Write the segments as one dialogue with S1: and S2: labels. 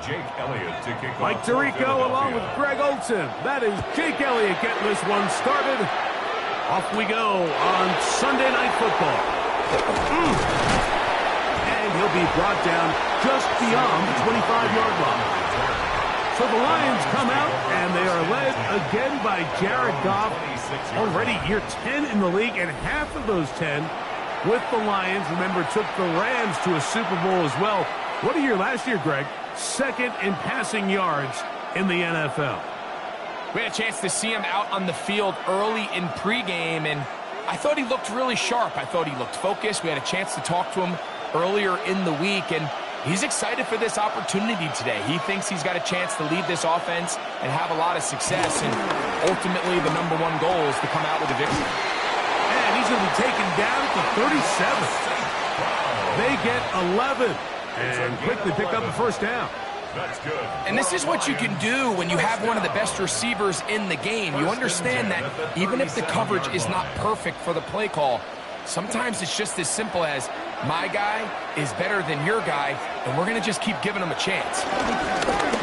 S1: Jake Elliott to kick
S2: Mike
S1: off.
S2: Tirico along with Greg Olson. That is Jake Elliott getting this one started. Off we go on Sunday Night Football. And he'll be brought down just beyond the 25-yard line. So the Lions come out, and they are led again by Jared Goff. Already year 10 in the league, and half of those 10 with the Lions. Remember, took the Rams to a Super Bowl as well. What a year last year, Greg. Second in passing yards in the NFL.
S3: We had a chance to see him out on the field early in pregame, and I thought he looked really sharp. I thought he looked focused. We had a chance to talk to him earlier in the week, and he's excited for this opportunity today. He thinks he's got a chance to lead this offense and have a lot of success, and ultimately the #1 goal is to come out with a victory.
S2: And he's going to be taken down to 37. They get 11 and quickly pick up the first down.
S1: That's good.
S3: And this is what you can do when you have one of the best receivers in the game. You understand that even if the coverage is not perfect for the play call, sometimes it's just as simple as, my guy is better than your guy, and we're going to just keep giving him a chance.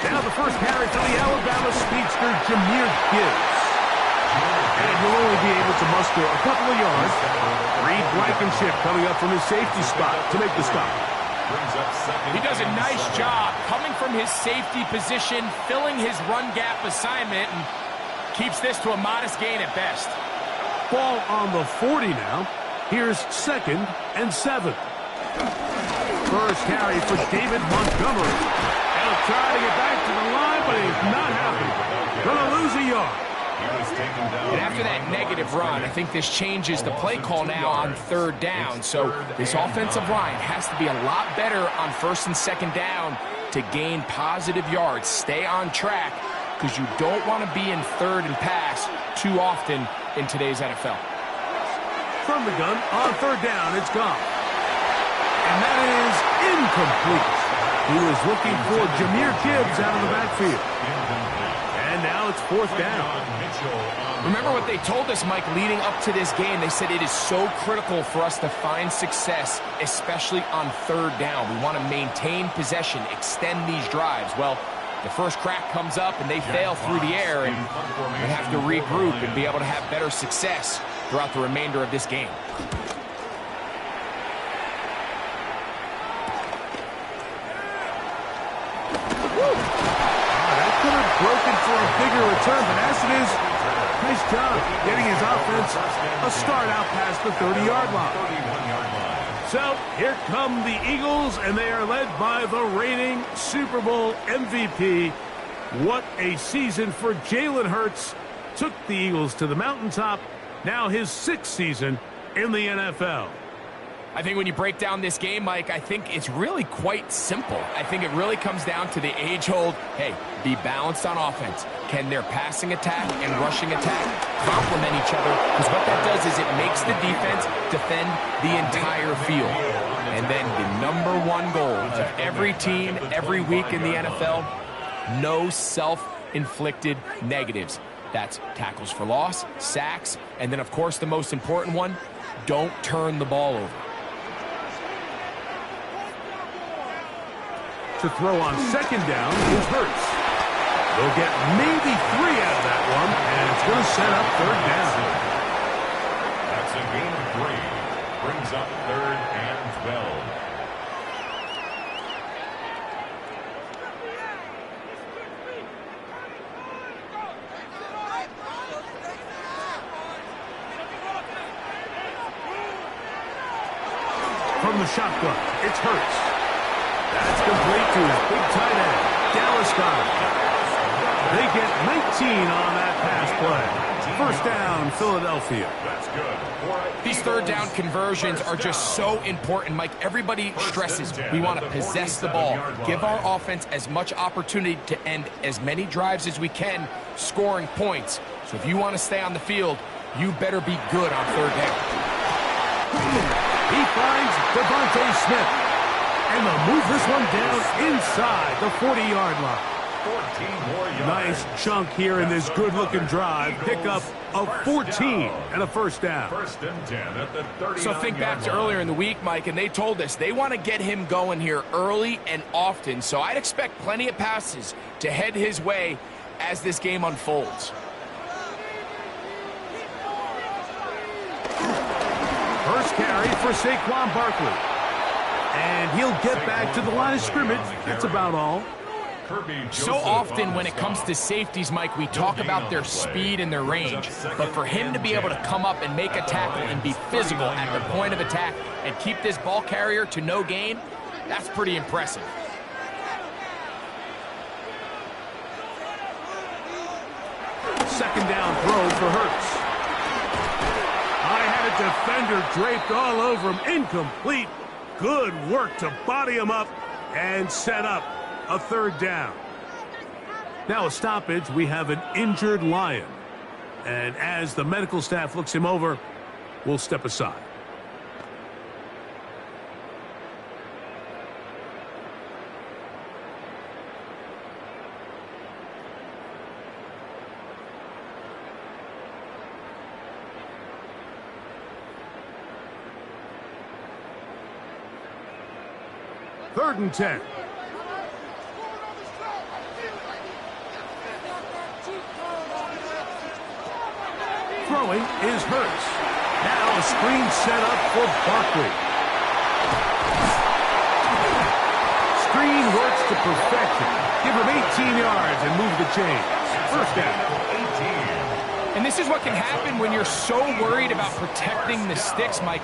S2: Now the first carry for the Alabama speedster, Jahmyr Gibbs. And he'll only be able to muster a couple of yards. Reed Blankenship coming up from his safety spot to make the stop.
S3: He does a nice job coming from his safety position, filling his run gap assignment, and keeps this to a modest gain at best.
S2: Ball on the 40 now. Here's 2nd and 7. First carry for David Montgomery. He'll try to get back to the line, but he's not happy. Gonna lose a yard.
S3: And after that negative run, I think this changes the play call now on 3rd down. So this offensive line has to be a lot better on 1st and 2nd down to gain positive yards. Stay on track, because you don't want to be in 3rd and pass too often in today's NFL.
S2: From the gun, on 3rd down, it's gone. And that is incomplete. He was looking for Jahmyr Gibbs out of the backfield. And now it's 4th down.
S3: Remember what they told us, Mike, leading up to this game. They said it is so critical for us to find success, especially on 3rd down. We want to maintain possession, extend these drives. Well, the first crack comes up and they fail through the air, and we have to regroup and be able to have better success throughout the remainder of this game.
S2: Broken for a bigger return, but as it is, nice job getting his offense a start out past the 30-yard line. So here come the Eagles, and they are led by the reigning Super Bowl MVP. What a season for Jalen Hurts. Took the Eagles to the mountaintop. Now his 6th season in the NFL.
S3: I think when you break down this game, Mike, I think it's really quite simple. I think it really comes down to the age-old, hey, be balanced on offense. Can their passing attack and rushing attack complement each other? Because what that does is it makes the defense defend the entire field. And then the #1 goal of every team, every week in the NFL, no self-inflicted negatives. That's tackles for loss, sacks, and then, of course, the most important one, don't turn the ball over.
S2: To throw on 2nd down is Hurts. They'll get maybe 3 out of that one, and it's going to set up 3rd down.
S1: That's a gain of 3. Brings up 3rd and 12.
S2: From the shotgun, it's Hurts. That's complete to his big tight end, Dallas Goedert. They get 19 on that pass play. 1st down, Philadelphia.
S1: That's good.
S3: These 3rd down conversions are just so important, Mike. Everybody stresses we want to possess the ball, give our offense as much opportunity to end as many drives as we can, scoring points. So if you want to stay on the field, you better be good on 3rd down.
S2: He finds Devontae Smith. And they'll move this one down inside the 40-yard line.
S1: 14 more yards.
S2: Nice chunk here in this good-looking drive. Pick up of 14 and a first down.
S1: First and 10 at the 39-yard line.
S3: So think back to earlier in the week, Mike, and they told us they want to get him going here early and often. So I'd expect plenty of passes to head his way as this game unfolds.
S2: First carry for Saquon Barkley. And he'll get back to the line of scrimmage. That's about all.
S3: So often when it comes to safeties, Mike, we talk about their speed and their range. But for him to be able to come up and make a tackle and be physical at the point of attack and keep this ball carrier to no gain, that's pretty impressive.
S2: Second down throw for Hurts. I had a defender draped all over him. Incomplete. Good work to body him up and set up a third down. Now a stoppage. We have an injured Lion. And as the medical staff looks him over, we'll step aside. Third and 10. Throwing is Hurts. Now a screen set up for Barkley. Screen works to perfection. Give him 18 yards and move the chains. First down.
S3: And this is what can happen when you're so worried about protecting the sticks, Mike.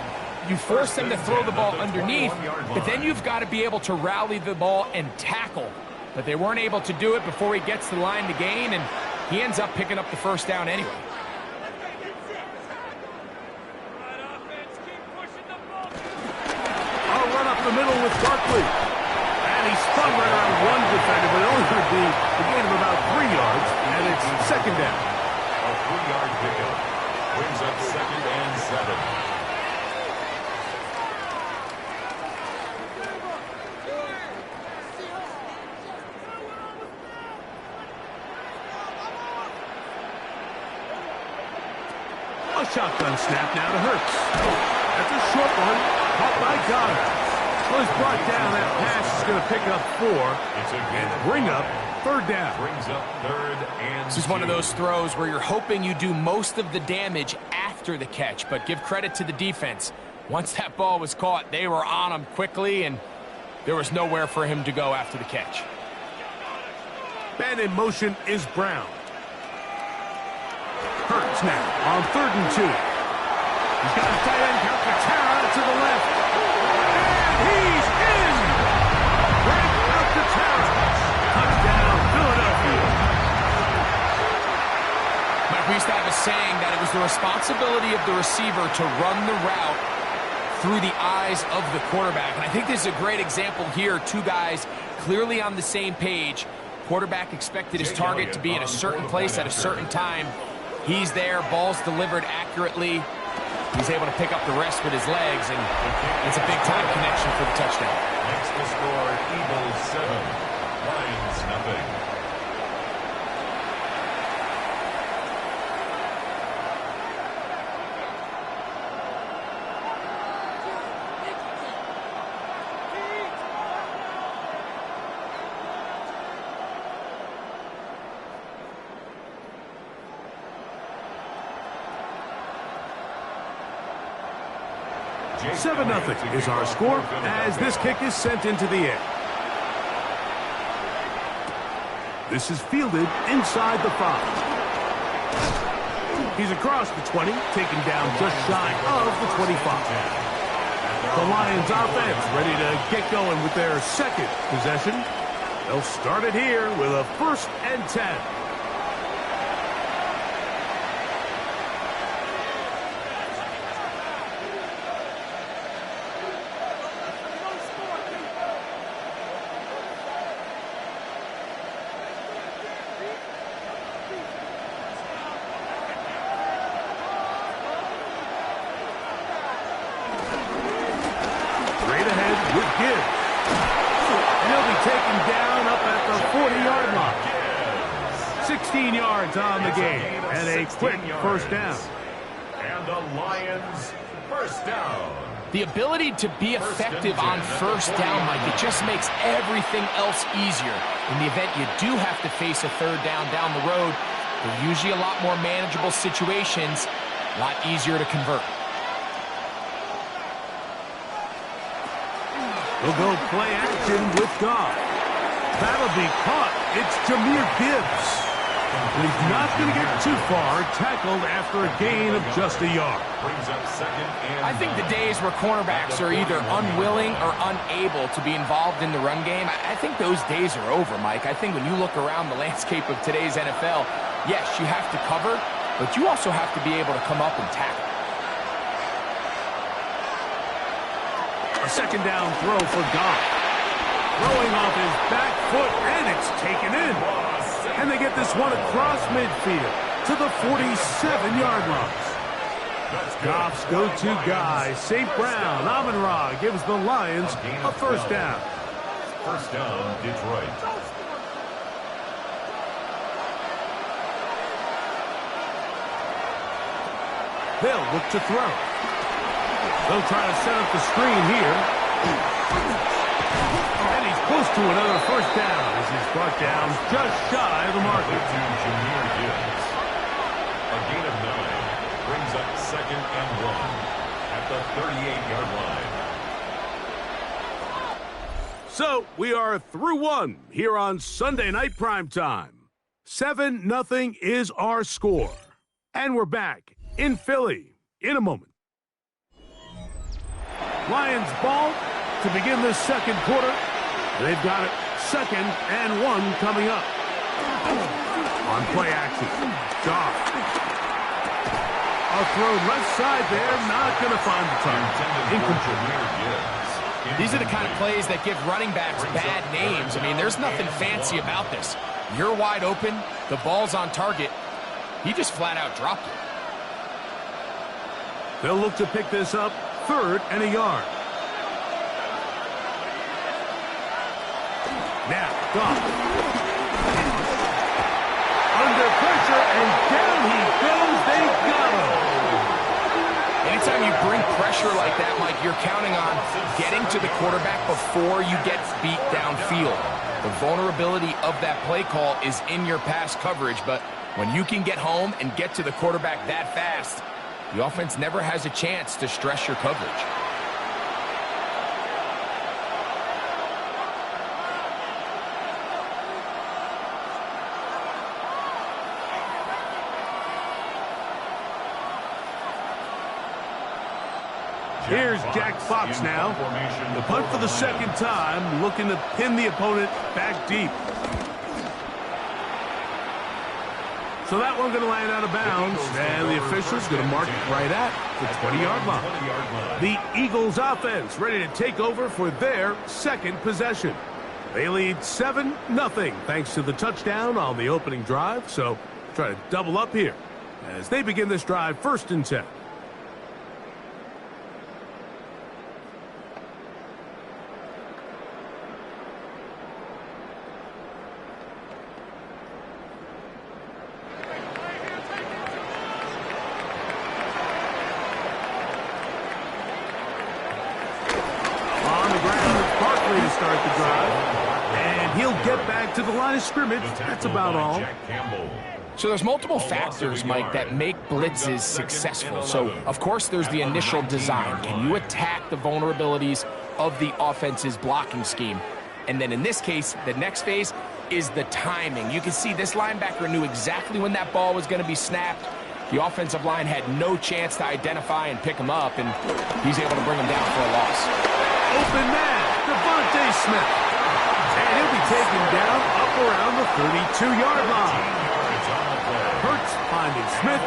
S3: You force them to throw the ball underneath, but then you've got to be able to rally the ball and tackle. But they weren't able to do it before he gets the line to gain, and he ends up picking up the first down anyway.
S2: I'll run up the middle with Barkley. And he spun right around one defender, but it only could be a gain of about 3 yards, and it's second down.
S1: A 3-yard pickup brings up 2nd and 7.
S2: A shotgun snap now to Hurts. That's a short one. Caught by Goddard. Well, he's brought down. That pass is going to pick up 4 and bring up third down.
S1: Brings up 3rd and
S3: This is one of those throws where you're hoping you do most of the damage after the catch, but give credit to the defense. Once that ball was caught, they were on him quickly, and there was nowhere for him to go after the catch.
S2: Man in motion is Brown. Hurts now on 3rd and 2. He's got a tight end, Calcaterra, to the left. And he's in! Frank Calcaterra. Touchdown, Philadelphia.
S3: Mike, we used to have a saying that it was the responsibility of the receiver to run the route through the eyes of the quarterback. And I think this is a great example here. Two guys clearly on the same page. Quarterback expected his target to be in a certain place at a certain time. He's there, ball's delivered accurately. He's able to pick up the rest with his legs, and it's a big-time connection for the touchdown.
S1: Next to score, Eagles 7, Lions nothing.
S2: Seven 0 is our score as this kick is sent into the air. This is fielded inside the 5. He's across the 20, taken down just shy of the 25. The Lions offense ready to get going with their second possession. They'll start it here with a 1st and 10. With Gibbs. And he'll be taken down up at the 40-yard line. 16 yards on the game and a quick first down.
S1: And the Lions first down.
S3: The ability to be effective on first down, Mike, it just makes everything else easier. In the event you do have to face a third down the road, they're usually a lot more manageable situations, a lot easier to convert.
S2: We'll go play action with Goff. That'll be caught. It's Jahmyr Gibbs. He's not going to get too far, tackled after a gain of just a yard.
S3: I think the days where cornerbacks are either unwilling or unable to be involved in the run game, I think those days are over, Mike. I think when you look around the landscape of today's NFL, yes, you have to cover, but you also have to be able to come up and tackle.
S2: A second down throw for Goff. Throwing off his back foot, and it's taken in. And they get this one across midfield to the 47-yard line. Goff's go-to guy, St. Brown, Amon-Ra, gives the Lions a first down.
S1: First down, Detroit.
S2: They'll look to throw. They'll try to set up the screen here. And he's close to another first down as he's brought down just shy of the marker.
S1: To Jahmyr Gibbs. A gain of 9 brings up 2nd and 1 at the 38-yard line.
S2: So we are through one here on Sunday Night Primetime. 7-0 is our score. And we're back in Philly in a moment. Lions ball to begin this second quarter. They've got it 2nd and 1 coming up. On play action, Goff. A throw left side there, not going to find the target. Incomplete.
S3: These are the kind of plays that give running backs bad names. I mean, there's nothing fancy about this. You're wide open, the ball's on target. He just flat out dropped it.
S2: They'll look to pick this up 3rd and a yard. Now, Goff. Under pressure, and down he goes. They got him.
S3: Anytime you bring pressure like that, Mike, you're counting on getting to the quarterback before you get beat downfield. The vulnerability of that play call is in your pass coverage, but when you can get home and get to the quarterback that fast, the offense never has a chance to stress your coverage.
S2: Here's Jack Fox now. The punt for the second time, looking to pin the opponent back deep. So that one going to land out of bounds, and the official's going to mark it right at the 20-yard line. The Eagles offense ready to take over for their second possession. They lead 7-0 thanks to the touchdown on the opening drive, so try to double up here as they begin this drive 1st and 10. Start the drive, and he'll get back to the line of scrimmage. That's about all.
S3: So there's multiple factors, Mike, that make blitzes successful. So, of course, there's the initial design. Can you attack the vulnerabilities of the offense's blocking scheme? And then in this case, the next phase is the timing. You can see this linebacker knew exactly when that ball was going to be snapped. The offensive line had no chance to identify and pick him up, and he's able to bring him down for a loss.
S2: Open man, Devontae Smith. And he'll be taken down up around the 32-yard line. Hurts finding Smith,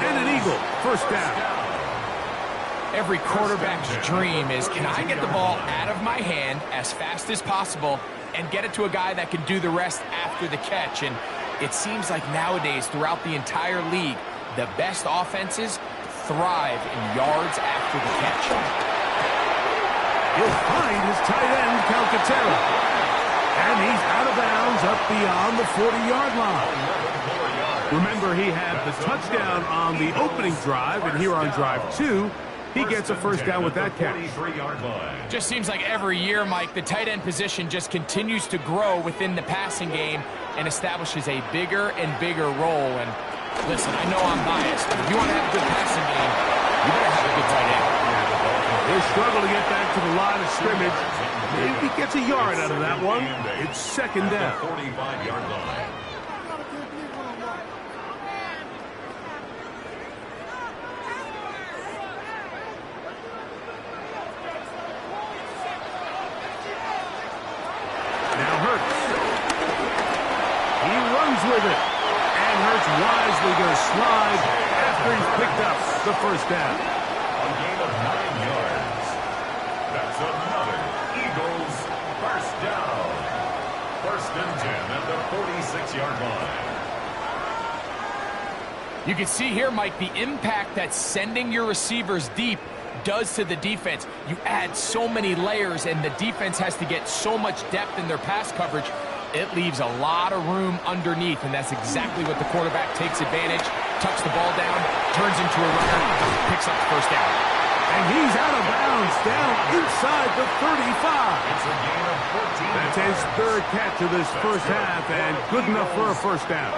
S2: and an Eagle first down.
S3: Every quarterback's dream is, can I get the ball out of my hand as fast as possible and get it to a guy that can do the rest after the catch? And it seems like nowadays, throughout the entire league, the best offenses thrive in yards after the catch.
S2: He'll find his tight end, Calcaterra. And he's out of bounds up beyond the 40-yard line. Remember, he had the touchdown on the opening drive, and here on drive 2, he gets a first down with that catch.
S3: Just seems like every year, Mike, the tight end position just continues to grow within the passing game and establishes a bigger and bigger role. And listen, I know I'm biased, but if you want to have a good passing game, you better have a good tight end.
S2: They struggle to get back to the line of scrimmage. Maybe he gets a yard out of that one. It's second down.
S1: 45-yard line.
S2: Now Hurts. He runs with it. And Hurts wisely going to slide after he's picked up the first down.
S1: A gain of 9 yards. That's another Eagles first down. First and 10 at the 46-yard line.
S3: You can see here, Mike, the impact that sending your receivers deep does to the defense. You add so many layers, and the defense has to get so much depth in their pass coverage. It leaves a lot of room underneath, and that's exactly what the quarterback takes advantage, tucks the ball down, turns into a runner, picks up the first down.
S2: And he's out of bounds, down inside the 35.
S1: It's a gain of 14.
S2: That's his third catch of this first half, and good enough for a first down.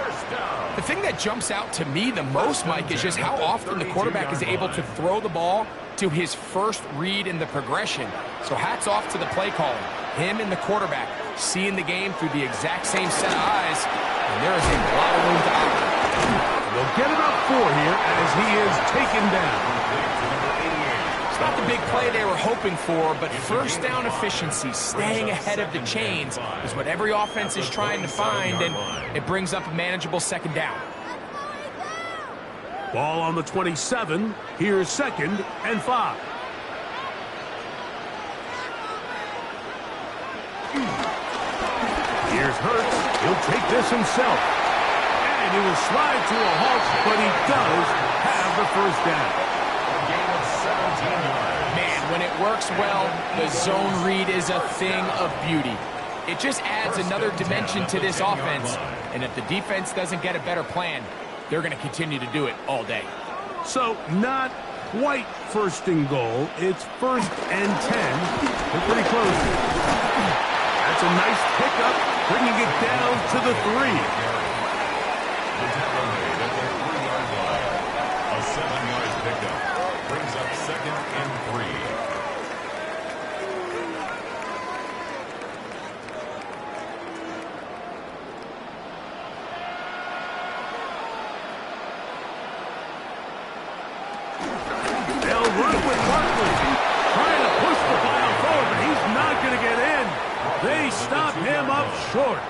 S3: The thing that jumps out to me the most, Mike, is just how often the quarterback is able to throw the ball to his first read in the progression. So hats off to the play calling. Him and the quarterback seeing the game through the exact same set of eyes, and there is a lot of room to operate.
S2: They'll get about 4 here as he is taken down.
S3: It's not the big play they were hoping for, but first down efficiency, staying ahead of the chains, is what every offense is trying to find, and it brings up a manageable second down.
S2: Ball on the 27. Here's second and 5. Here's Hurts. He'll take this himself. And he will slide to a halt, but he does have the first down.
S1: A gain of 17 yards.
S3: Man, when it works well, the zone read is a thing of beauty. It just adds another dimension to this offense, and if the defense doesn't get a better plan, they're going to continue to do it all day.
S2: So, not quite first and goal. It's first and 10. They're pretty close. That's a nice pickup, bringing it down to the 3.
S1: The tackle made at the 3-yard line. A 7-yard pickup brings up second and 3.
S2: They'll run with Barkley, trying to push the ball forward, but he's not going to get in. They stop him up short.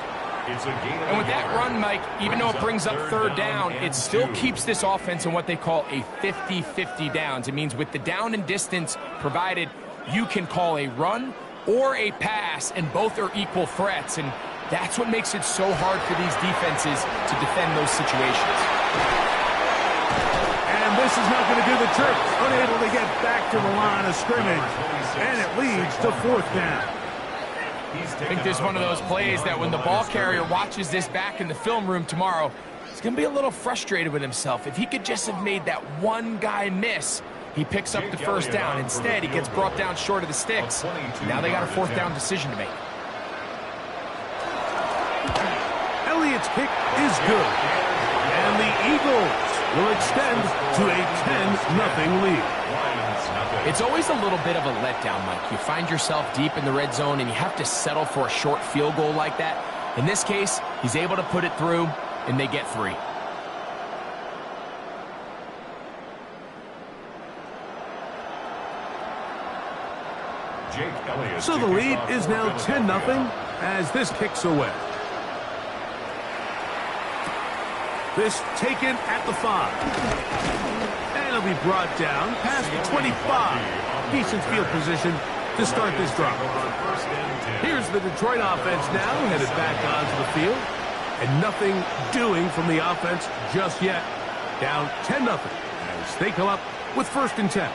S1: It's a gain of
S3: And with
S1: a
S3: that
S1: yard.
S3: run, Mike, even though it brings up third down, it still keeps this offense in what they call a 50-50 downs. It means with the down and distance provided, you can call a run or a pass, and both are equal threats. And that's what makes it so hard for these defenses to defend those situations.
S2: And this is not going to do the trick. Unable to get back to the line of scrimmage. And it leads to fourth down.
S3: I think this is one of those plays that when the ball carrier watches this back in the film room tomorrow, he's going to be a little frustrated with himself. If he could just have made that one guy miss, he picks up the first down. Instead, he gets brought down short of the sticks. Now they got a fourth down decision to make.
S2: Elliott's kick is good. And the Eagles will extend to a 10-0 lead.
S3: It's always a little bit of a letdown, Mike. You find yourself deep in the red zone and you have to settle for a short field goal like that. In this case, he's able to put it through, and they get 3.
S1: Jake Elliott.
S2: So the lead is now 10-0 as this kicks away. This taken at the 5. And it'll be brought down past the 25. Decent field position to start this drive. Here's the Detroit offense now, headed back onto the field. And nothing doing from the offense just yet. Down 10-0 as they come up with first and 10.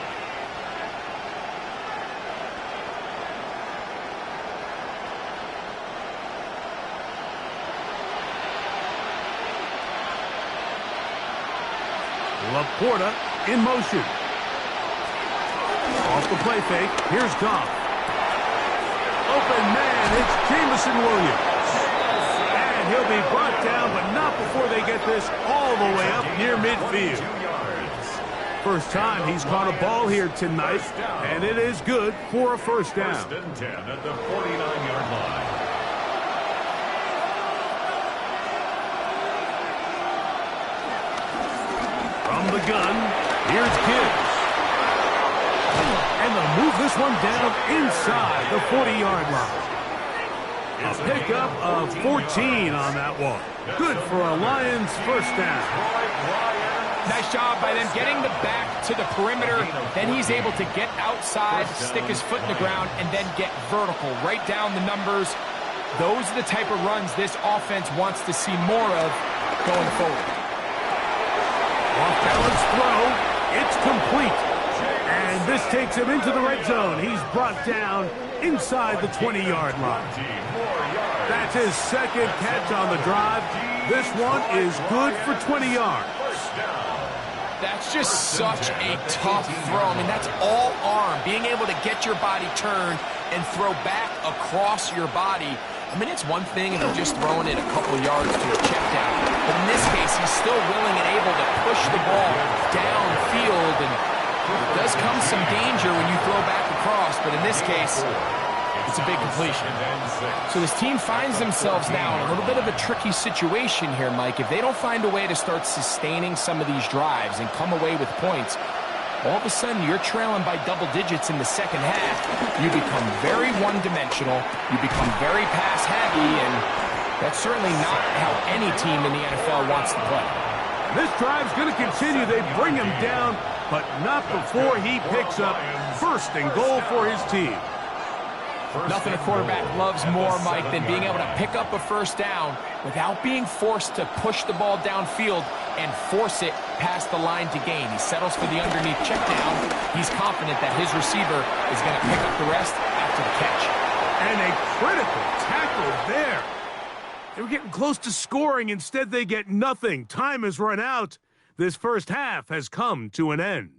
S2: Laporta in motion. Off the play fake, here's Goff. Open man, it's Jameson Williams. And he'll be brought down, but not before they get this all the way up near midfield. First time he's caught a ball here tonight, and it is good for a first down.
S1: First and 10 at the 49-yard line.
S2: From the gun, here's Gibbs. And they'll move this one down inside the 40-yard line. A pickup of 14 on that one. Good for a Lions first down.
S3: Nice job by them getting the back to the perimeter. Then he's able to get outside, stick his foot in the ground, and then get vertical. Right down the numbers. Those are the type of runs this offense wants to see more of going forward.
S2: Off-balance throw. It's complete. And this takes him into the red zone. He's brought down inside the 20-yard line. That's his second catch on the drive. This one is good for 20 yards.
S3: That's just such a tough throw. I mean, that's all arm. Being able to get your body turned and throw back across your body. I mean, it's one thing if you're just throwing it a couple yards to a check down. But in this case, he's still willing and able to push the ball downfield. And it does come some danger when you throw back across. But in this case, it's a big completion. So this team finds themselves now in a little bit of a tricky situation here, Mike. If they don't find a way to start sustaining some of these drives and come away with points, all of a sudden you're trailing by double digits in the second half. You become very one-dimensional. You become very pass-heavy, and that's certainly not how any team in the NFL wants to play.
S2: This drive's going to continue. They bring him down, but not before he picks up first and goal for his team.
S3: Nothing a quarterback loves more, Mike, than being able to pick up a first down without being forced to push the ball downfield and force it past the line to gain. He settles for the underneath check down. He's confident that his receiver is going to pick up the rest after the catch.
S2: And a critical tackle there. They were getting close to scoring. Instead, they get nothing. Time has run out. This first half has come to an end.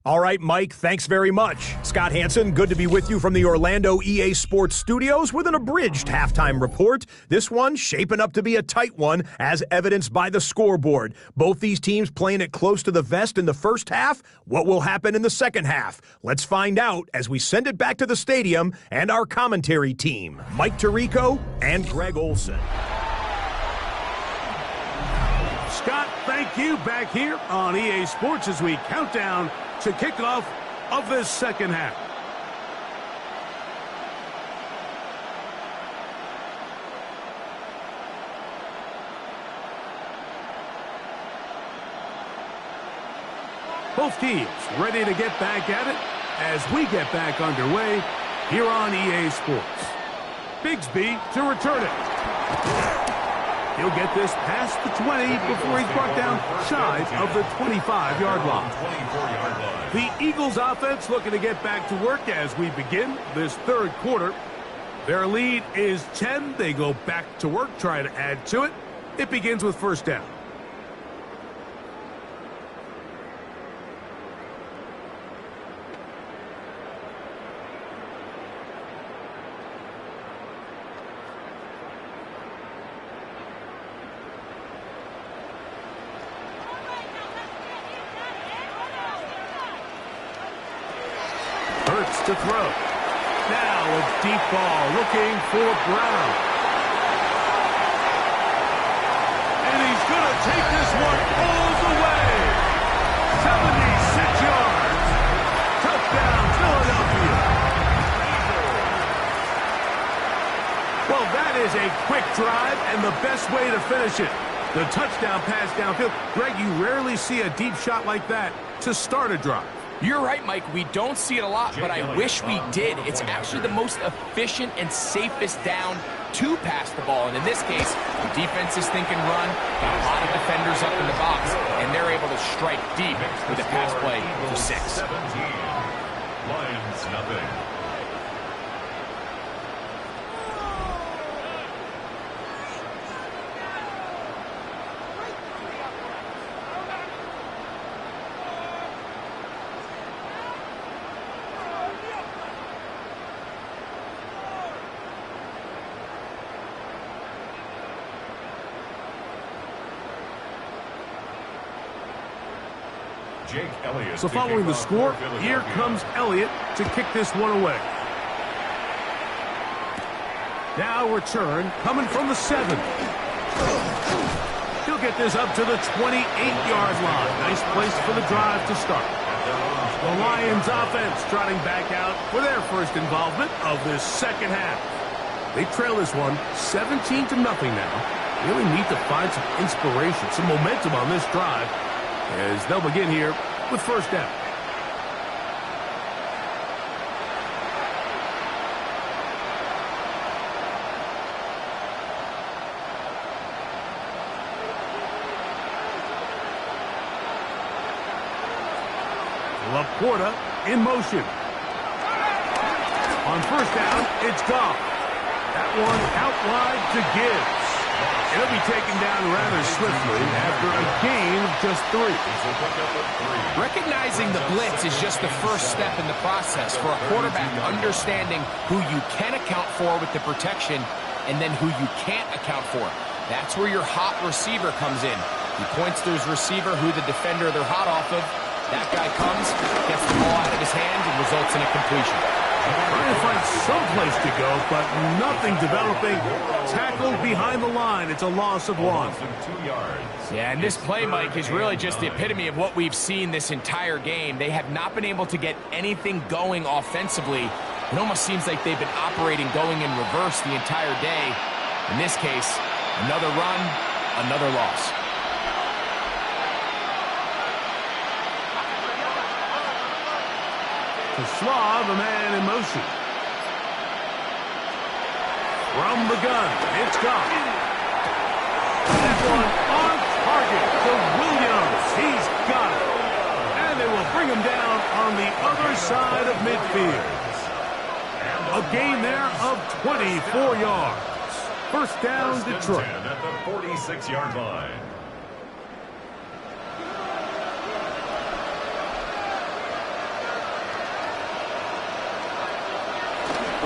S4: All right, Mike, thanks very much. Scott Hansen, good to be with you from the Orlando EA Sports Studios with an abridged halftime report. This one shaping up to be a tight one, as evidenced by the scoreboard. Both these teams playing it close to the vest in the first half. What will happen in the second half? Let's find out as we send it back to the stadium and our commentary team, Mike Tirico and Greg Olson.
S2: Scott, thank you. Back here on EA Sports as we count down to kickoff of this second half. Both teams ready to get back at it as we get back underway here on EA Sports. Bigsby to return it. He'll get this past the 20 before he's brought down shy of the 25-yard line. The Eagles offense looking to get back to work as we begin this third quarter. Their lead is 10. They go back to work, try to add to it. It begins with first down. To throw. Now a deep ball looking for Brown. And he's going to take this one all the way. 76 yards. Touchdown, Philadelphia. Well, that is a quick drive and the best way to finish it. The touchdown pass downfield. Greg, you rarely see a deep shot like that to start a drive.
S3: You're right, Mike. We don't see it a lot, but I wish we did. It's actually the most efficient and safest down to pass the ball. And in this case, the defense is thinking run, got a lot of defenders up in the box, and they're able to strike deep with a pass play for 6.
S1: 17. Lions nothing. Jake Elliott.
S2: So following the score, here comes Elliott to kick this one away. Now return coming from the 7. He'll get this up to the 28-yard line. Nice place for the drive to start. The Lions offense trotting back out for their first involvement of this second half. They trail this one 17-0 now. Really need to find some inspiration, some momentum on this drive as they'll begin here with first down. Laporta in motion. On first down, it's Goff. That one out wide to Gibbs. It'll be taken down rather swiftly after a gain of just 3.
S3: Recognizing the blitz is just the first step in the process for a quarterback understanding who you can account for with the protection and then who you can't account for. That's where your hot receiver comes in. He points to his receiver who the defender they're hot off of. That guy comes, gets the ball out of his hand, and results in a completion.
S2: Trying to find some place to go, but nothing developing. Tackled behind the line. It's a loss of 1.
S3: Yeah, and this play, Mike, is really just the epitome of what we've seen this entire game. They have not been able to get anything going offensively. It almost seems like they've been operating going in reverse the entire day. In this case, another run, another loss.
S2: To Slav, a man in motion. From the gun, it's Goff. That one on target to Williams. He's got it. And they will bring him down on the other side of midfield. A gain there of 24 yards. First down, Detroit.
S1: At the 46-yard line.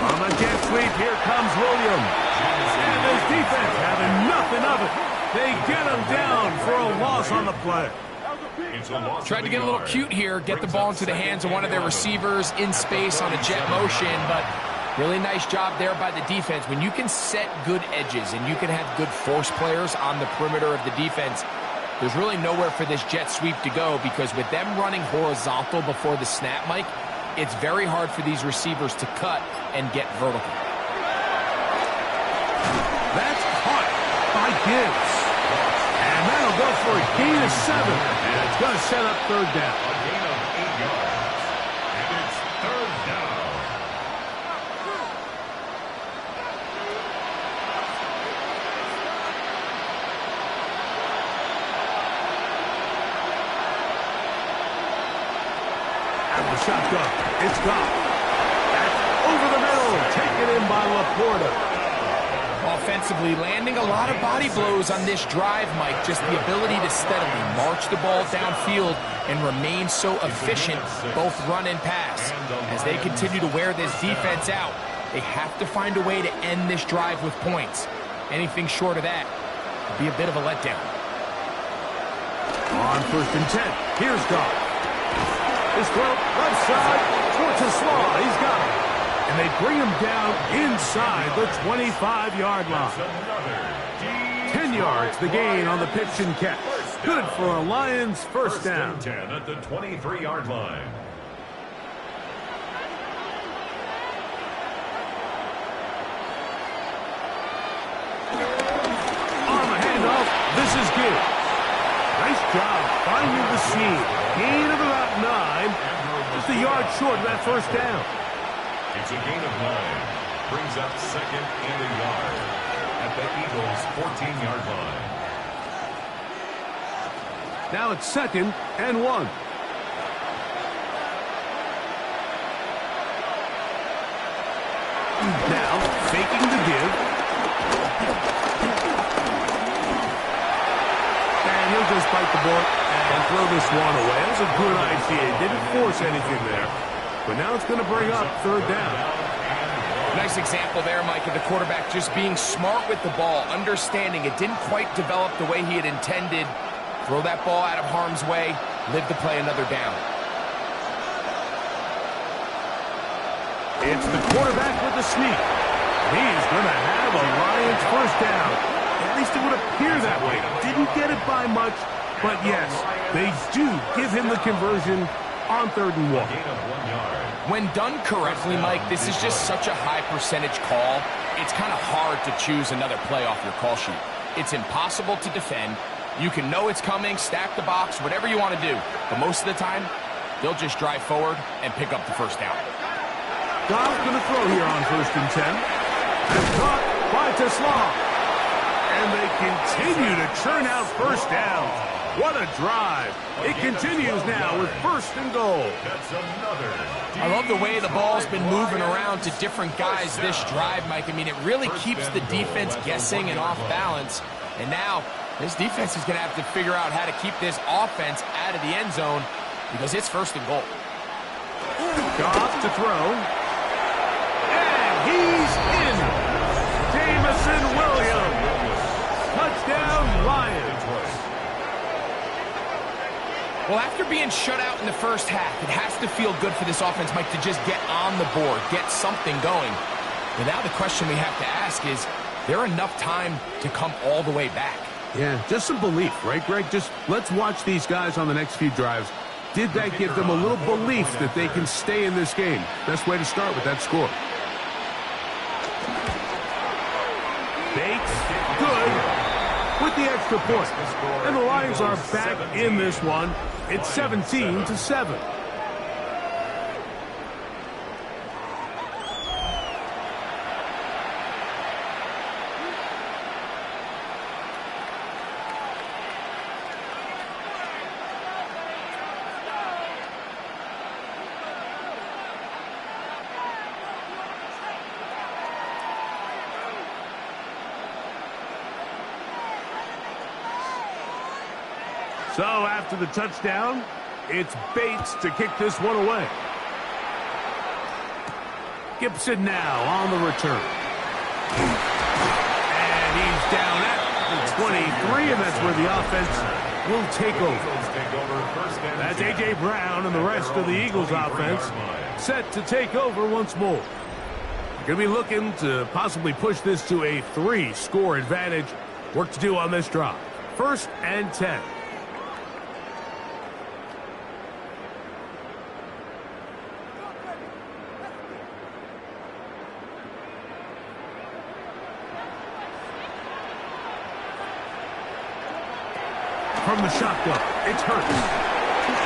S2: On the jet sweep, here comes Williams. And his defense having nothing of it. They get him down for a loss on the play.
S3: Tried to get a little cute here, get the ball into the hands of one of their receivers in space on a jet motion, but really nice job there by the defense. When you can set good edges and you can have good force players on the perimeter of the defense, there's really nowhere for this jet sweep to go because with them running horizontal before the snap, Mike, it's very hard for these receivers to cut and get vertical.
S2: That's caught by Gibbs. And that'll go for a gain of 7. And it's going to set up third down.
S1: A gain of 8 yards. And it's third down.
S2: At the shotgun, it's Goff. That's over the middle, taken in by Laporta.
S3: Offensively, landing a lot of body blows on this drive, Mike. Just the ability to steadily march the ball downfield and remain so efficient, both run and pass. As they continue to wear this defense out, they have to find a way to end this drive with points. Anything short of that would be a bit of a letdown.
S2: On first and 10, here's Goff. His throw, left side, towards his slaw. He's got it. And they bring him down inside the 25-yard line. 10 yards, the gain on the pitch and catch. Good for a Lions first down.
S1: 10 at the 23-yard line.
S2: On the handoff, this is Gibbs. Nice job finding the seam. Gain of about 9. Just a yard short of that first down.
S1: It's a gain of 9. Brings up second and a yard at the Eagles' 14-yard line.
S2: Now it's second and 1. Now faking the give. And he'll just bite the bullet and throw this one away. That was a good idea. Didn't force anything there. But now it's going to bring up third down.
S3: Nice example there, Mike, of the quarterback just being smart with the ball, understanding it didn't quite develop the way he had intended. Throw that ball out of harm's way, live to play another down.
S2: It's the quarterback with the sneak. He's going to have a Lions first down. At least it would appear that way. Didn't get it by much, but yes, they do give him the conversion on 3rd and 1.
S3: When done correctly, Mike, this is just such a high percentage call. It's kind of hard to choose another play off your call sheet. It's impossible to defend. You can know it's coming, stack the box, whatever you want to do. But most of the time, they'll just drive forward and pick up the first down.
S2: Goff's going to throw here on 1st and 10. And caught by Tesla. And they continue to churn out first downs. What a drive. It continues now with 1st and goal.
S3: I love the way the ball's been moving around to different guys this drive, Mike. I mean, it really keeps the defense guessing and off balance. And now, this defense is going to have to figure out how to keep this offense out of the end zone because it's 1st and goal.
S2: Goff to throw. And he's in. Jamison Williams. Touchdown, Lions.
S3: Well, after being shut out in the first half, it has to feel good for this offense, Mike, to just get on the board, get something going. But now the question we have to ask is there enough time to come all the way back?
S2: Yeah, just some belief, right, Greg? Just let's watch these guys on the next few drives. Did that give them a little belief that they can stay in this game? Best way to start with that score. Bates, good, with the extra point. And the Lions are back in this one. It's 17-7. So after the touchdown, it's Bates to kick this one away. Gibson now on the return. And he's down at the 23, and that's where the offense will take over. That's A.J. Brown and the rest of the Eagles offense set to take over once more. Going to be looking to possibly push this to a 3-score advantage. Work to do on this drive. 1st and 10. From the shotgun, it's Hurts.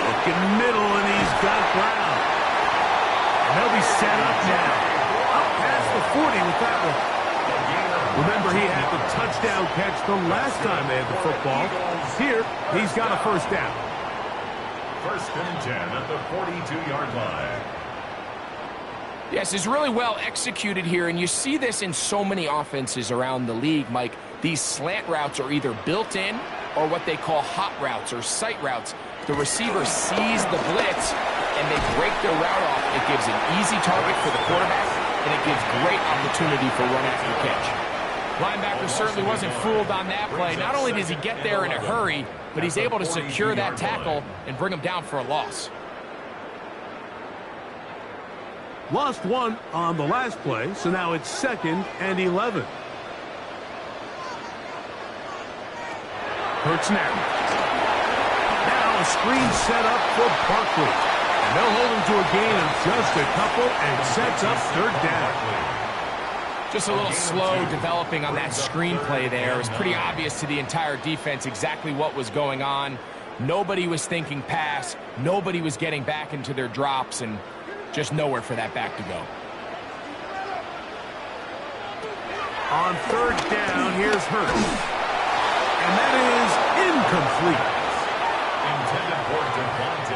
S2: Looking middle, and he's got Brown. And they'll be set up now. Up past the 40 with that one. Remember, he had the touchdown catch the last time they had the football. Here, he's got a first down.
S1: 1st and 10 at the 42-yard line.
S3: Yes, it's really well executed here, and you see this in so many offenses around the league, Mike. These slant routes are either built in or what they call hot routes or sight routes. The receiver sees the blitz, and they break their route off. It gives an easy target for the quarterback, and it gives great opportunity for run after catch. Linebacker certainly wasn't fooled on that play. Not only does he get there in a hurry, but he's able to secure that tackle and bring him down for a loss.
S2: Lost one on the last play, so now it's 2nd and 11. Hurts now. Now a screen set up for Barkley. And they'll hold him to a gain of just a couple and sets up 3rd down.
S3: Just a little slow developing on that screenplay there. It was pretty obvious to the entire defense exactly what was going on. Nobody was thinking pass. Nobody was getting back into their drops, and just nowhere for that back to go.
S2: On 3rd down, here's Hurts. And that is incomplete.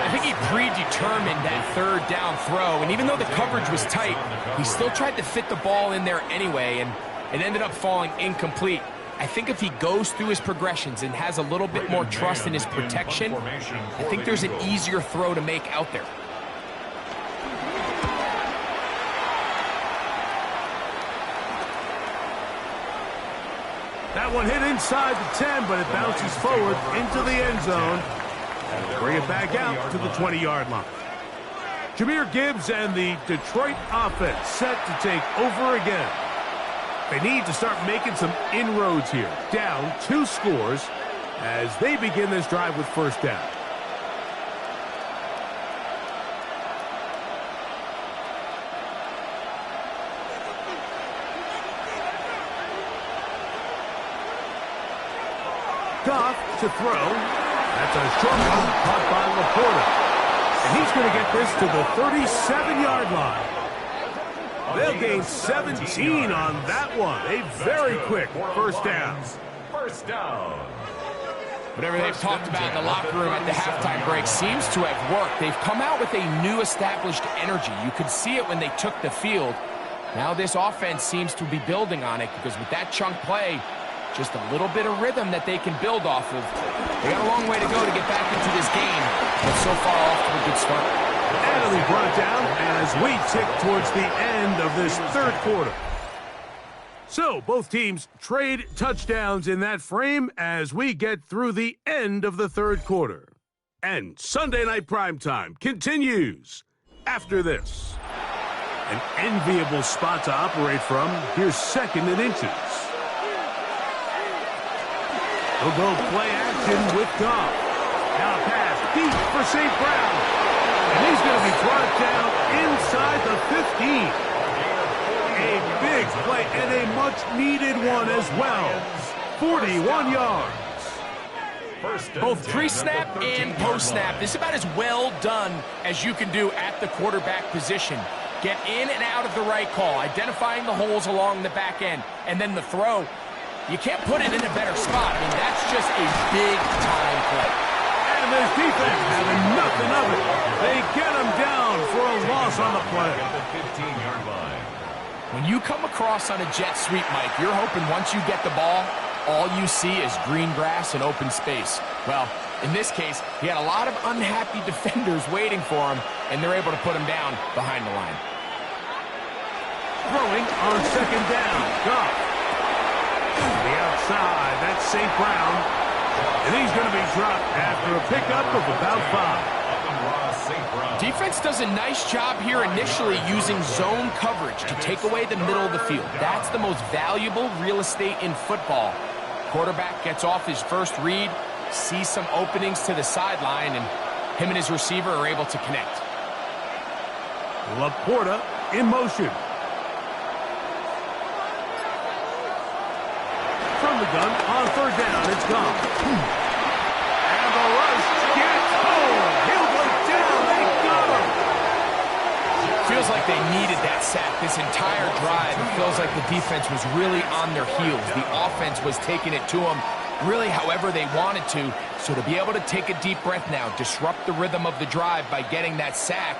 S3: I think he predetermined that 3rd down throw, and even though the coverage was tight, he still tried to fit the ball in there anyway, and it ended up falling incomplete. I think if he goes through his progressions and has a little bit more trust in his protection, I think there's an easier throw to make out there.
S2: That one hit inside the 10, but it bounces forward into the end zone. Bring it back out to the 20-yard line. Jahmyr Gibbs and the Detroit offense set to take over again. They need to start making some inroads here. Down 2 scores as they begin this drive with first down. Goff to throw. That's a short one caught by Laporta. And he's going to get this to the 37-yard line. They'll gain 17 on that one. A very quick first down.
S1: First down.
S3: Whatever they've talked about in the locker room at the halftime break seems to have worked. They've come out with a new established energy. You could see it when they took the field. Now this offense seems to be building on it because with that chunk play, just a little bit of rhythm that they can build off of. They got a long way to go to get back into this game, but so far off to a good start.
S2: And it'll be brought down as we tick towards the end of this third quarter. So both teams trade touchdowns in that frame as we get through the end of the third quarter. And Sunday Night Primetime continues after this. An enviable spot to operate from. Here's 2nd and inches. He'll go play action with Goff. Now a pass deep for St. Brown. And he's going to be brought down inside the 15. A big play and a much-needed one as well. 41 yards.
S3: Both pre-snap and post-snap. This is about as well done as you can do at the quarterback position. Get in and out of the right call, identifying the holes along the back end, and then the throw. You can't put it in a better spot. I mean, that's just a big-time play.
S2: And this defense having nothing of it. They get him down for a loss on the play.
S1: The 15-yard line.
S3: When you come across on a jet sweep, Mike, you're hoping once you get the ball, all you see is green grass and open space. Well, in this case, he had a lot of unhappy defenders waiting for him, and they're able to put him down behind the line.
S2: Throwing on 2nd down. Goff. To the outside, that's St. Brown. And he's going to be dropped after a pickup of about 5.
S3: Defense does a nice job here initially using zone coverage to take away the middle of the field. That's the most valuable real estate in football. Quarterback gets off his first read, sees some openings to the sideline, and him and his receiver are able to connect.
S2: Laporta in motion. From the gun on 3rd down, it's gone. And the rush gets home. He'll go down. They got him.
S3: Feels like they needed that sack this entire drive. It feels like the defense was really on their heels. The offense was taking it to them really however they wanted to. So to be able to take a deep breath now, disrupt the rhythm of the drive by getting that sack,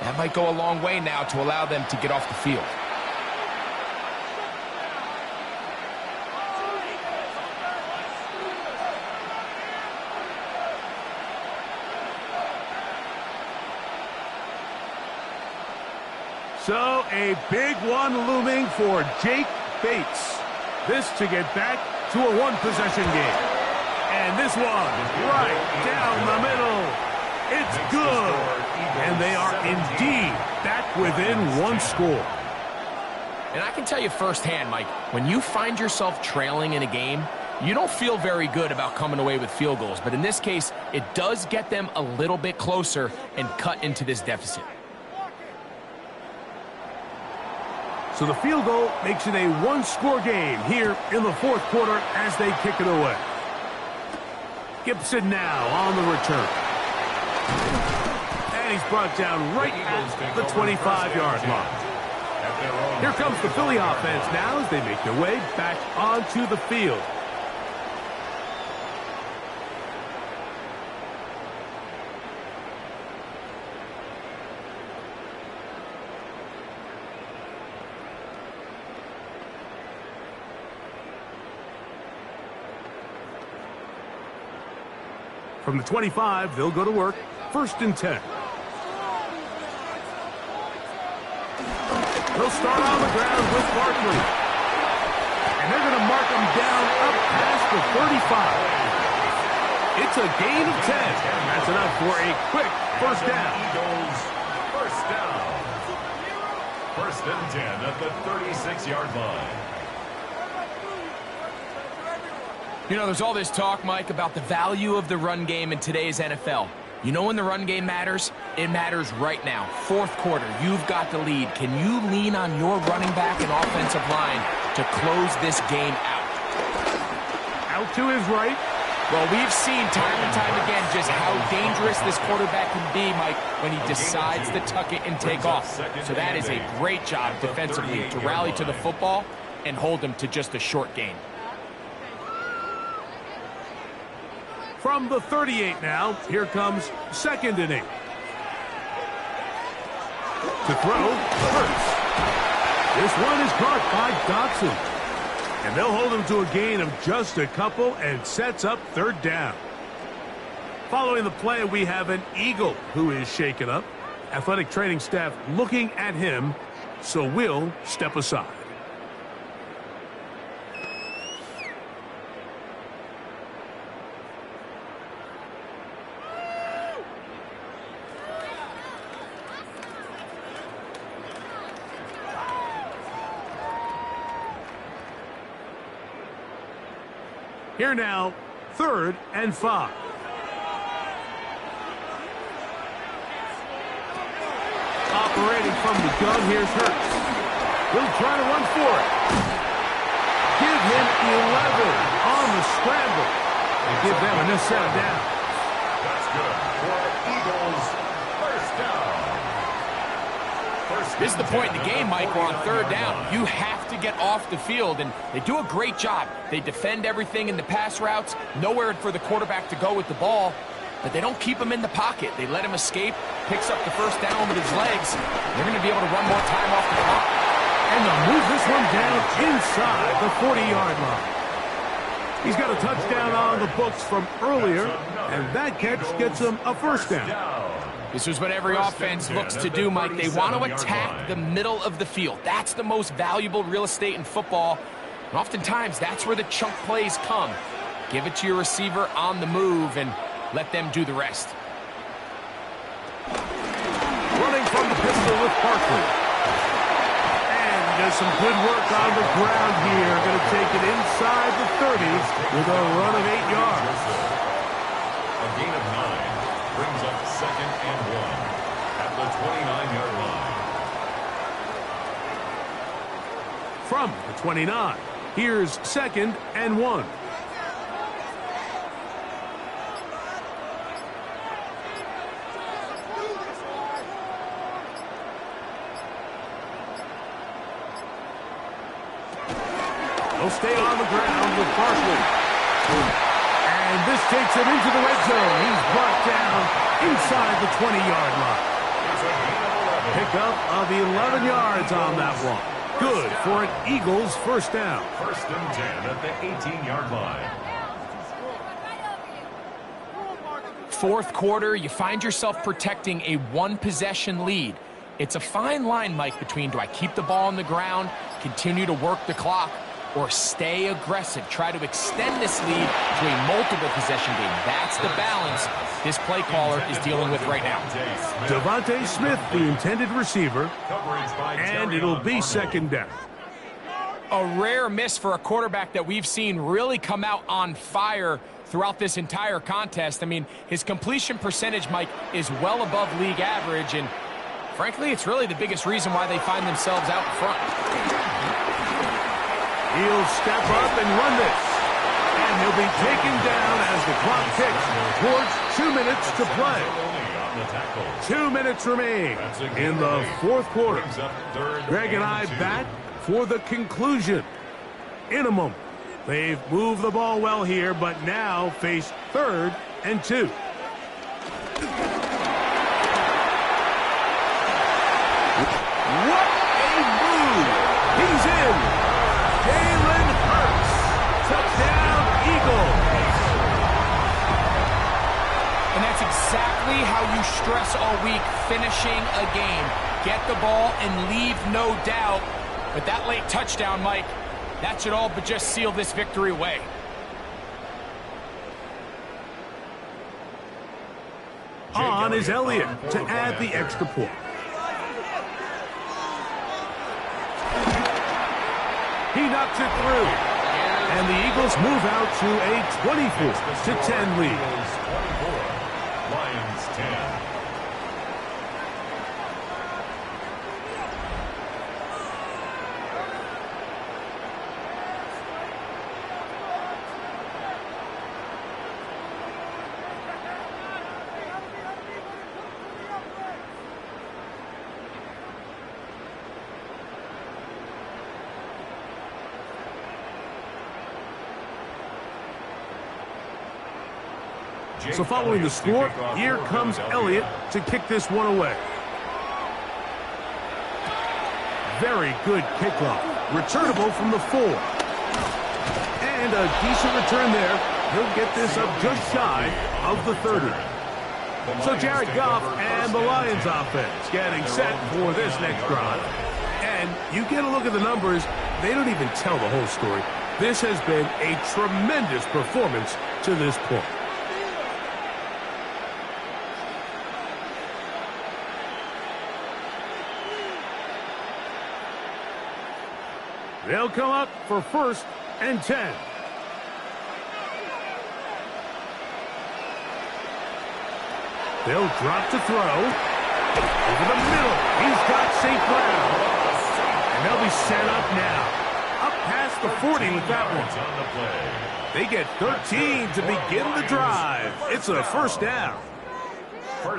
S3: that might go a long way now to allow them to get off the field.
S2: So a big one looming for Jake Bates. This to get back to a one-possession game. And this one right down the middle. It's good. And they are indeed back within 1 score.
S3: And I can tell you firsthand, Mike, when you find yourself trailing in a game, you don't feel very good about coming away with field goals. But in this case, it does get them a little bit closer and cut into this deficit.
S2: So the field goal makes it a 1-score game here in the 4th quarter as they kick it away. Gibson now on the return. And he's brought down right at the 25-yard line. Here comes the Philly offense now as they make their way back onto the field. From the 25, they'll go to work. 1st and 10. They'll start on the ground with Barkley. And they're going to mark him down up past the 35. It's a gain of 10. That's enough for a quick first down.
S1: Eagles, first down. First and 10 at the 36-yard line.
S3: You know, there's all this talk, Mike, about the value of the run game in today's NFL. You know when the run game matters? It matters right now. Fourth quarter, you've got the lead. Can you lean on your running back and offensive line to close this game out?
S2: Out to his right.
S3: Well, we've seen time and time again just how dangerous this quarterback can be, Mike, when he decides to tuck it and take off. So that is a great job defensively to rally to the football and hold him to just a short gain.
S2: From the 38 now, here comes second and 8. To throw, Hurts. This one is caught by Dotson. And they'll hold him to a gain of just a couple and sets up third down. Following the play, we have an Eagle who is shaken up. Athletic training staff looking at him, so we'll step aside. Here now, 3rd and 5. Operating from the gun, here's Hurts. He'll try to run for it. Give him 11 on the scramble. And give them a set down.
S1: That's good for Eagles, first down.
S3: This is the point in the game, Mike, we're on third down. You have to get off the field, and they do a great job. They defend everything in the pass routes, nowhere for the quarterback to go with the ball, but they don't keep him in the pocket. They let him escape, picks up the first down with his legs. They're going to be able to run more time off the clock.
S2: And they'll move this one down inside the 40-yard line. He's got a touchdown on the books from earlier, and that catch gets him a first down.
S3: This is what every offense looks to do, Mike. They want to attack the middle of the field. That's the most valuable real estate in football. And oftentimes, that's where the chunk plays come. Give it to your receiver on the move and let them do the rest.
S2: Running from the pistol with Barkley. And does some good work on the ground here. Going to take it inside the 30 with a run of 8 yards.
S1: A gain of 9 brings up 2nd and 1 at the 29-yard line.
S2: From the 29, here's 2nd and 1. He'll stay on the ground with Barkley. And this takes him into the red zone. He's brought down inside the 20-yard line. Pickup of 11 yards on that one. Good for an Eagles first down.
S1: 1st and 10 at the 18-yard line.
S3: Fourth quarter, you find yourself protecting a one-possession lead. It's a fine line, Mike, between do I keep the ball on the ground, continue to work the clock, or stay aggressive, try to extend this lead to a multiple possession game. That's the balance this play caller is dealing with right now.
S2: Devontae Smith, the intended receiver, and it'll be 2nd down.
S3: A rare miss for a quarterback that we've seen really come out on fire throughout this entire contest. I mean, his completion percentage, Mike, is well above league average, and frankly, it's really the biggest reason why they find themselves out in front.
S2: He'll step up and run this. And he'll be taken down as the clock ticks towards 2 minutes to play. 2 minutes remain in the fourth quarter. Greg and I back for the conclusion in a moment. They've moved the ball well here, but now face 3rd and 2. What a move! He's in! Jalen Hurts, touchdown Eagles.
S3: And that's exactly how you stress all week, finishing a game. Get the ball and leave no doubt. But that late touchdown, Mike, that should all but just seal this victory away.
S2: On is Elliott to add the extra point. He knocks it through. And the Eagles move out to a 24-10 lead.
S1: Lions 10.
S2: So following the score, here comes Elliott to kick this one away. Very good kickoff. Returnable from the 4. And a decent return there. He'll get this up just shy of the 30. So Jared Goff and the Lions offense getting set for this next drive. And you get a look at the numbers, they don't even tell the whole story. This has been a tremendous performance to this point. They'll come up for 1st and 10. They'll drop to throw. Over the middle. He's got St. Brown. And they'll be set up now. Up past the 40 with that one. They get 13 to begin the drive. It's a 1st down.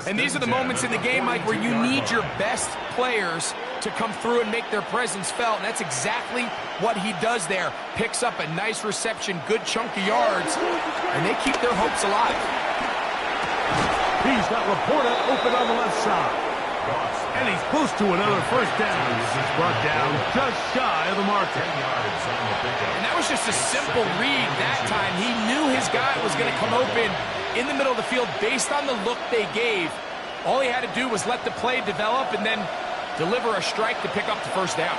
S3: And these are the moments in the game, Mike, where you need your best players to come through and make their presence felt. And that's exactly what he does there. Picks up a nice reception, good chunk of yards, and they keep their hopes alive.
S2: He's got Laporta open on the left side. And he's close to another 1st down. He's brought down just shy of the marker.
S3: And that was just a simple read that time. He knew his guy was going to come open in the middle of the field based on the look they gave. All he had to do was let the play develop and then deliver a strike to pick up the 1st down.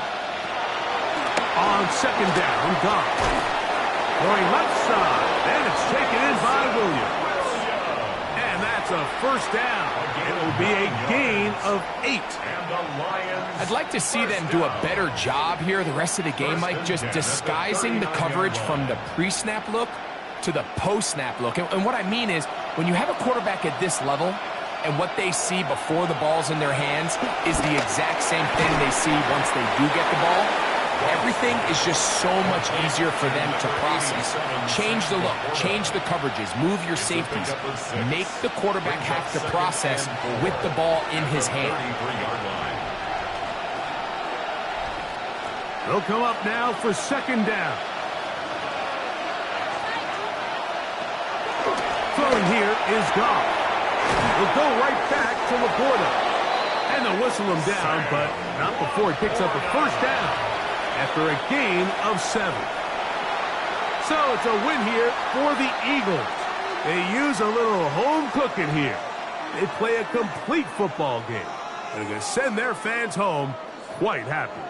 S2: On 2nd down, Goff. Going left side, and it's taken in by Williams. And that's a 1st down. It will be a gain of 8.
S3: I'd like to see them do a better job here the rest of the game, Mike, just disguising the coverage from the pre-snap look to the post-snap look. And what I mean is, when you have a quarterback at this level, and what they see before the ball's in their hands is the exact same thing they see once they do get the ball, everything is just so much easier for them to process. Change the look, change the coverages, move your safeties. Make the quarterback have to process with the ball in his hand.
S2: They'll come up now for 2nd down. Throwing here is Goff. He'll go right back to Laporta. And they'll whistle him down, but not before he picks up a 1st down after a gain of 7. So it's a win here for the Eagles. They use a little home cooking here. They play a complete football game. And they're going to send their fans home quite happy.